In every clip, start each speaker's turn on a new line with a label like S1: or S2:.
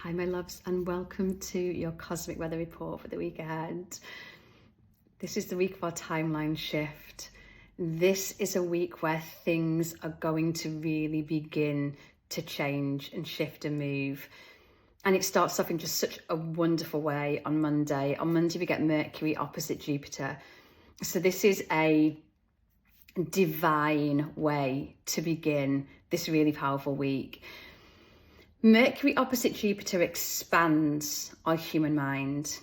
S1: Hi my loves, and welcome to your cosmic weather report for the week ahead. This is the week of our timeline shift. This is a week where things are going to really begin to change and shift and move. And it starts off in just such a wonderful way on Monday. On Monday we get Mercury opposite Jupiter. So this is a divine way to begin this really powerful week. Mercury opposite Jupiter expands our human mind.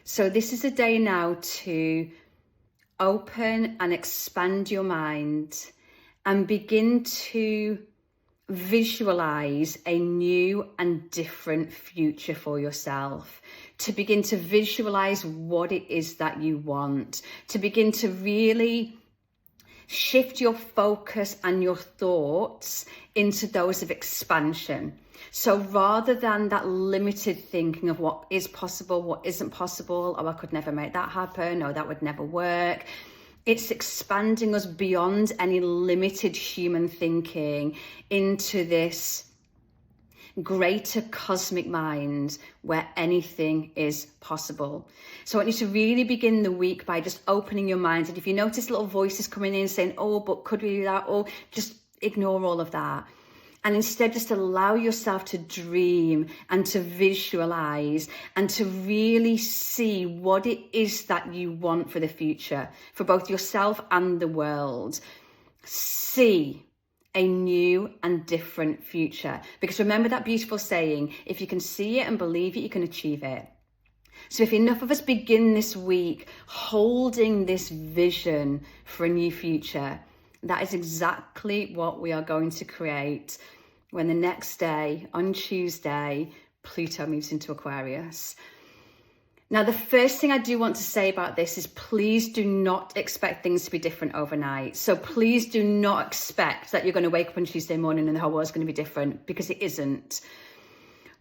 S1: So this is a day now to open and expand your mind and begin to visualize a new and different future for yourself, to begin to visualize what it is that you want, to begin to really shift your focus and your thoughts into those of expansion. So rather than that limited thinking of what is possible, what isn't possible, oh, I could never make that happen, or that would never work, it's expanding us beyond any limited human thinking into this greater cosmic mind where anything is possible. So I want you to really begin the week by just opening your mind. And if you notice little voices coming in saying, oh, but could we do that? Or just ignore all of that. And instead just allow yourself to dream and to visualize and to really see what it is that you want for the future, for both yourself and the world. See a new and different future. Because remember that beautiful saying, if you can see it and believe it, you can achieve it. So if enough of us begin this week holding this vision for a new future, that is exactly what we are going to create when the next day, on Tuesday, Pluto moves into Aquarius. Now, the first thing I do want to say about this is please do not expect things to be different overnight. So please do not expect that you're going to wake up on Tuesday morning and the whole world's going to be different, because it isn't.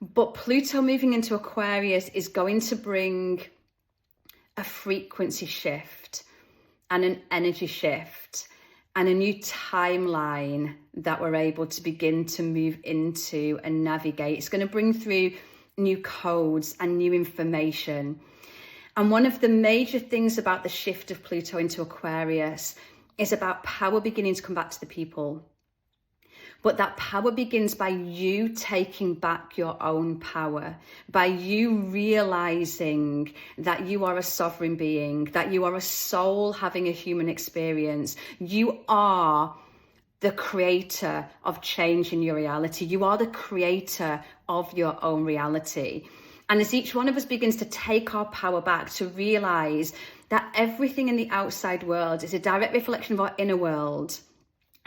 S1: But Pluto moving into Aquarius is going to bring a frequency shift and an energy shift and a new timeline that we're able to begin to move into and navigate. It's going to bring through new codes and new information. And one of the major things about the shift of Pluto into Aquarius is about power beginning to come back to the people. But that power begins by you taking back your own power, by you realizing that you are a sovereign being, that you are a soul having a human experience. You are the creator of change in your reality. You are the creator of your own reality. And as each one of us begins to take our power back, to realize that everything in the outside world is a direct reflection of our inner world,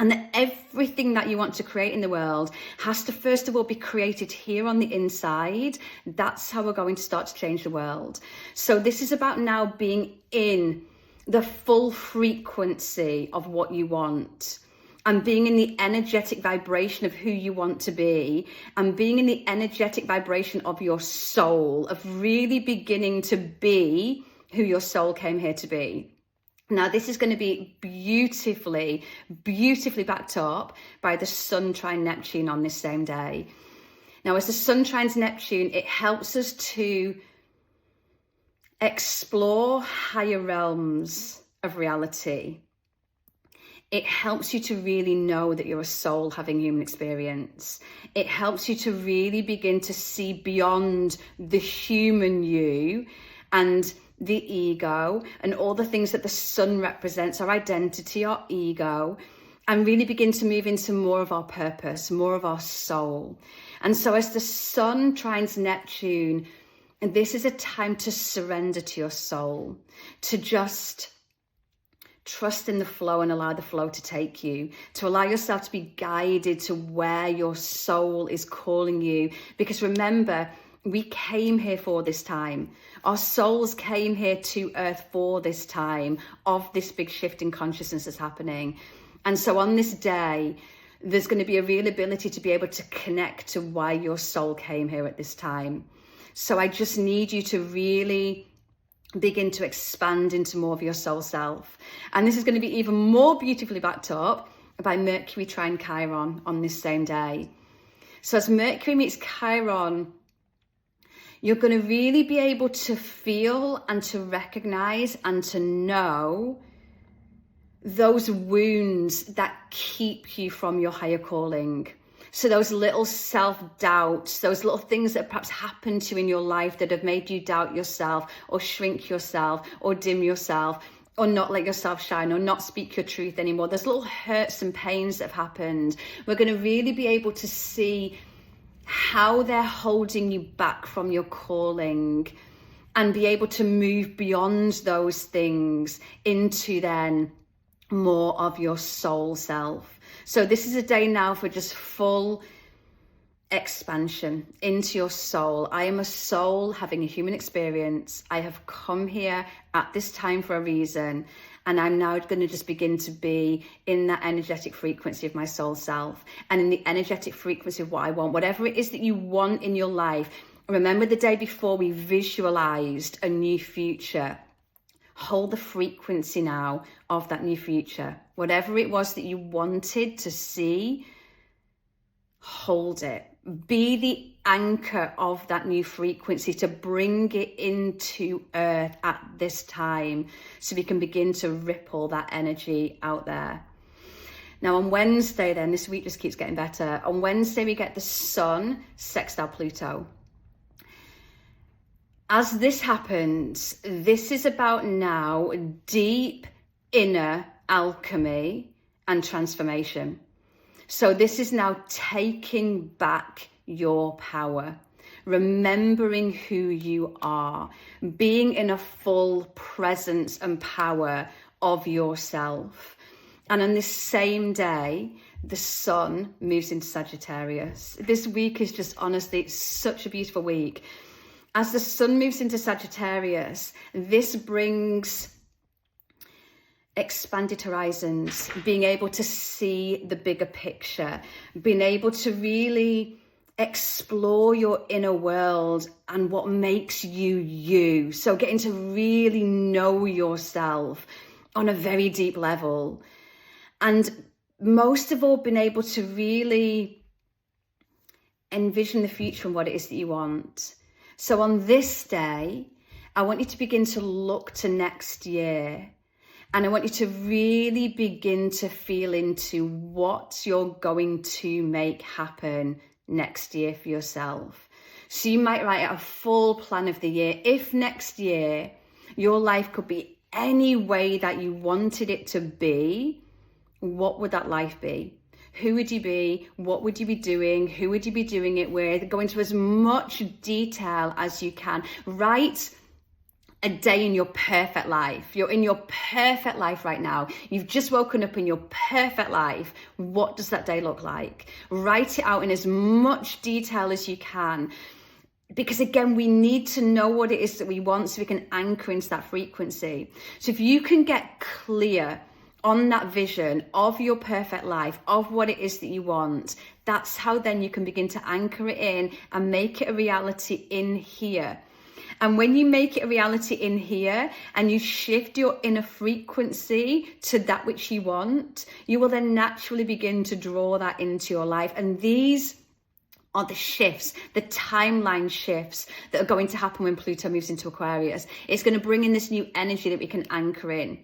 S1: and that everything that you want to create in the world has to, first of all, be created here on the inside. That's how we're going to start to change the world. So this is about now being in the full frequency of what you want, and being in the energetic vibration of who you want to be, and being in the energetic vibration of your soul, of really beginning to be who your soul came here to be. Now, this is going to be beautifully, beautifully backed up by the Sun trine Neptune on this same day. Now, as the Sun trines Neptune, it helps us to explore higher realms of reality. It helps you to really know that you're a soul having human experience. It helps you to really begin to see beyond the human you and the ego and all the things that the sun represents, our identity, our ego, and really begin to move into more of our purpose, more of our soul. And so as the Sun trines Neptune, and this is a time to surrender to your soul, to just trust in the flow and allow the flow to take you, to allow yourself to be guided to where your soul is calling you. Because remember, we came here for this time. Our souls came here to Earth for this time of this big shift in consciousness that's happening. And so on this day, there's going to be a real ability to be able to connect to why your soul came here at this time. So I just need you to really begin to expand into more of your soul self. And this is going to be even more beautifully backed up by Mercury trine Chiron on this same day. So as Mercury meets Chiron you're going to really be able to feel and to recognize and to know those wounds that keep you from your higher calling. So those little self-doubts, those little things that perhaps happened to you in your life that have made you doubt yourself or shrink yourself or dim yourself or not let yourself shine or not speak your truth anymore. There's little hurts and pains that have happened. We're going to really be able to see how they're holding you back from your calling and be able to move beyond those things into then more of your soul self. So this is a day now for just full expansion into your soul. I am a soul having a human experience. I have come here at this time for a reason, and I'm now going to just begin to be in that energetic frequency of my soul self and in the energetic frequency of what I want, whatever it is that you want in your life. Remember the day before we visualized a new future. Hold the frequency now of that new future. Whatever it was that you wanted to see, hold it. Be the anchor of that new frequency to bring it into earth at this time so we can begin to ripple that energy out there. Now on Wednesday then, this week just keeps getting better. On Wednesday we get the Sun sextile Pluto. As this happens, this is about now deep inner alchemy and transformation. So this is now taking back your power, remembering who you are, being in a full presence and power of yourself. And on this same day, the Sun moves into Sagittarius. This week is just honestly such a beautiful week. As the Sun moves into Sagittarius, this brings expanded horizons, being able to see the bigger picture, being able to really explore your inner world and what makes you you. So getting to really know yourself on a very deep level. And most of all, being able to really envision the future and what it is that you want. So on this day, I want you to begin to look to next year. And I want you to really begin to feel into what you're going to make happen next year for yourself. So you might write out a full plan of the year. If next year your life could be any way that you wanted it to be, what would that life be? Who would you be? What would you be doing? Who would you be doing it with? Go into as much detail as you can. Write a day in your perfect life. You're in your perfect life right now. You've just woken up in your perfect life. What does that day look like? Write it out in as much detail as you can. Because again, we need to know what it is that we want so we can anchor into that frequency. So if you can get clear on that vision of your perfect life, of what it is that you want, that's how then you can begin to anchor it in and make it a reality in here. And when you make it a reality in here and you shift your inner frequency to that which you want, you will then naturally begin to draw that into your life. And these are the shifts, the timeline shifts that are going to happen when Pluto moves into Aquarius. It's going to bring in this new energy that we can anchor in.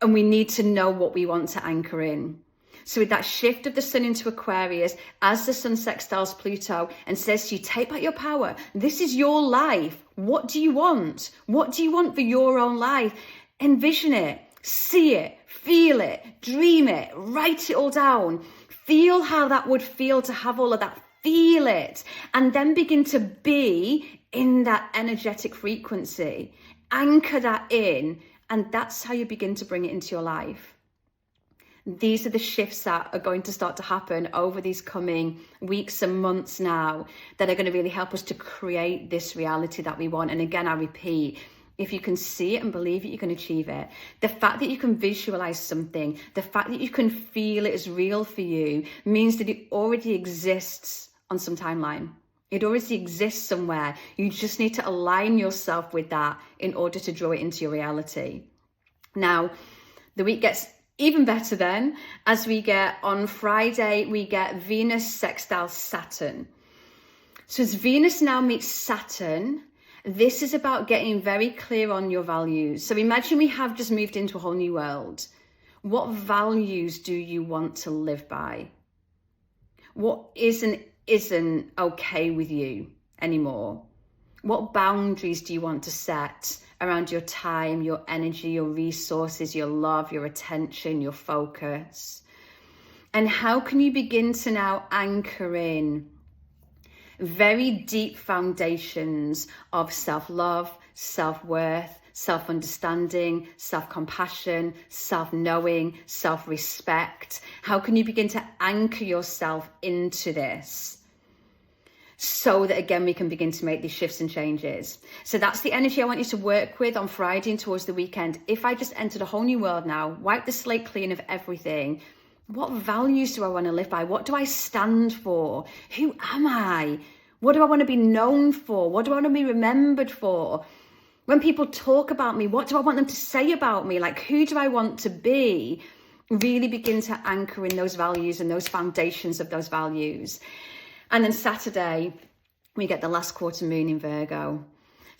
S1: And we need to know what we want to anchor in. So with that shift of the Sun into Aquarius, as the Sun sextiles Pluto and says to you, take back your power. This is your life. What do you want? What do you want for your own life? Envision it, see it, feel it, dream it, write it all down. Feel how that would feel to have all of that. Feel it. And then begin to be in that energetic frequency. Anchor that in. And that's how you begin to bring it into your life. These are the shifts that are going to start to happen over these coming weeks and months now that are going to really help us to create this reality that we want. And again, I repeat, if you can see it and believe it, you can achieve it. The fact that you can visualize something, the fact that you can feel it is real for you means that it already exists on some timeline. It already exists somewhere. You just need to align yourself with that in order to draw it into your reality. Now, the week gets even better then, as we get on Friday, we get Venus sextile Saturn. So as Venus now meets Saturn, this is about getting very clear on your values. So imagine we have just moved into a whole new world. What values do you want to live by? What isn't okay with you anymore? What boundaries do you want to set around your time, your energy, your resources, your love, your attention, your focus? And how can you begin to now anchor in very deep foundations of self-love, self-worth, self-understanding, self-compassion, self-knowing, self-respect? How can you begin to anchor yourself into this so that, again, we can begin to make these shifts and changes? So that's the energy I want you to work with on Friday and towards the weekend. If I just entered a whole new world now, wipe the slate clean of everything, what values do I want to live by? What do I stand for? Who am I? What do I want to be known for? What do I want to be remembered for? When people talk about me, what do I want them to say about me? Like, who do I want to be? Really begin to anchor in those values and those foundations of those values. And then Saturday, we get the last quarter moon in Virgo.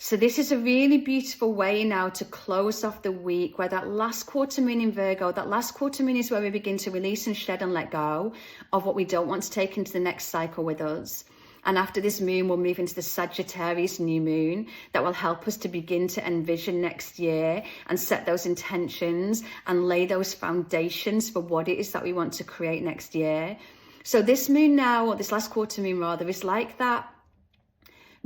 S1: So this is a really beautiful way now to close off the week, where that last quarter moon in Virgo, that last quarter moon is where we begin to release and shed and let go of what we don't want to take into the next cycle with us. And after this moon, we'll move into the Sagittarius new moon that will help us to begin to envision next year and set those intentions and lay those foundations for what it is that we want to create next year. So this moon now, or this last quarter moon rather, is like that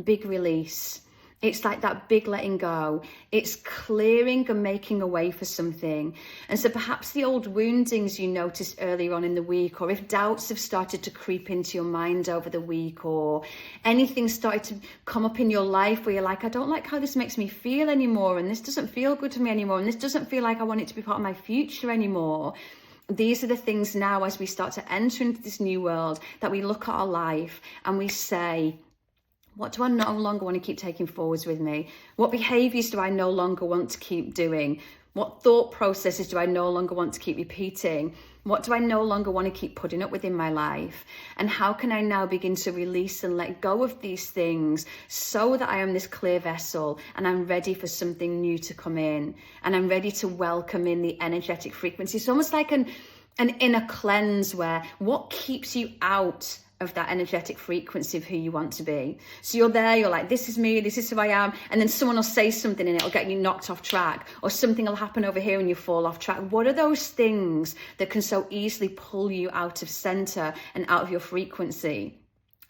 S1: big release. It's like that big letting go. It's clearing and making a way for something. And so perhaps the old woundings you noticed earlier on in the week, or if doubts have started to creep into your mind over the week, or anything started to come up in your life where you're like, I don't like how this makes me feel anymore, and this doesn't feel good to me anymore, and this doesn't feel like I want it to be part of my future anymore. These are the things now, as we start to enter into this new world, that we look at our life and we say, what do I no longer want to keep taking forwards with me? What behaviours do I no longer want to keep doing? What thought processes do I no longer want to keep repeating? What do I no longer want to keep putting up with in my life? And how can I now begin to release and let go of these things so that I am this clear vessel and I'm ready for something new to come in, and I'm ready to welcome in the energetic frequency? It's almost like an inner cleanse, where what keeps you out of that energetic frequency of who you want to be. So you're there, you're like, this is me, this is who I am, and then someone will say something and it'll get you knocked off track, or something will happen over here and you fall off track. What are those things that can so easily pull you out of center and out of your frequency?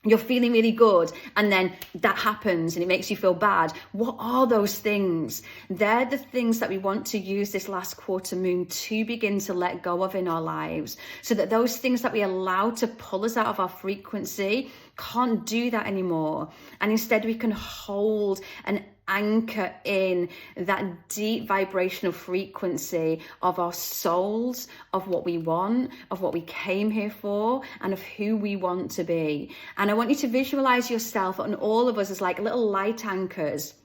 S1: You're feeling really good, and then that happens and it makes you feel bad. What are those things? They're the things that we want to use this last quarter moon to begin to let go of in our lives, so that those things that we allow to pull us out of our frequency can't do that anymore. And instead we can hold and anchor in that deep vibrational frequency of our souls, of what we want, of what we came here for, and of who we want to be. And I want you to visualize yourself and all of us as like little light anchors,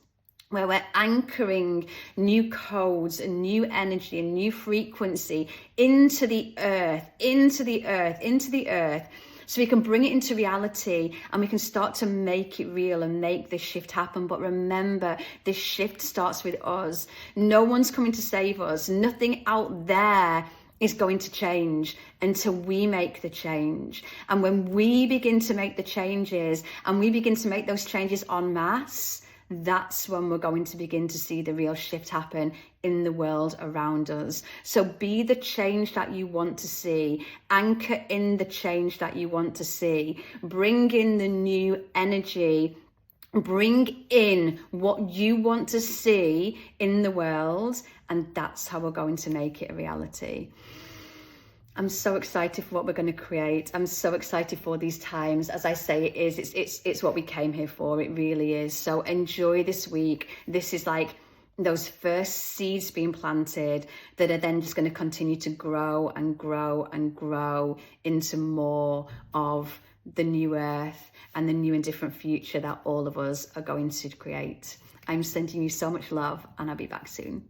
S1: where we're anchoring new codes and new energy and new frequency into the earth, into the earth, into the earth, so we can bring it into reality and we can start to make it real and make this shift happen. But remember, this shift starts with us. No one's coming to save us. Nothing out there is going to change until we make the change. And when we begin to make the changes, and we begin to make those changes en masse, that's when we're going to begin to see the real shift happen in the world around us. So be the change that you want to see. Anchor in the change that you want to see. Bring in the new energy. Bring in what you want to see in the world. And that's how we're going to make it a reality. I'm so excited for what we're going to create. I'm so excited for these times. As I say, it's what we came here for. It really is. So enjoy this week. This is like those first seeds being planted that are then just going to continue to grow and grow and grow into more of the new earth and the new and different future that all of us are going to create. I'm sending you so much love, and I'll be back soon.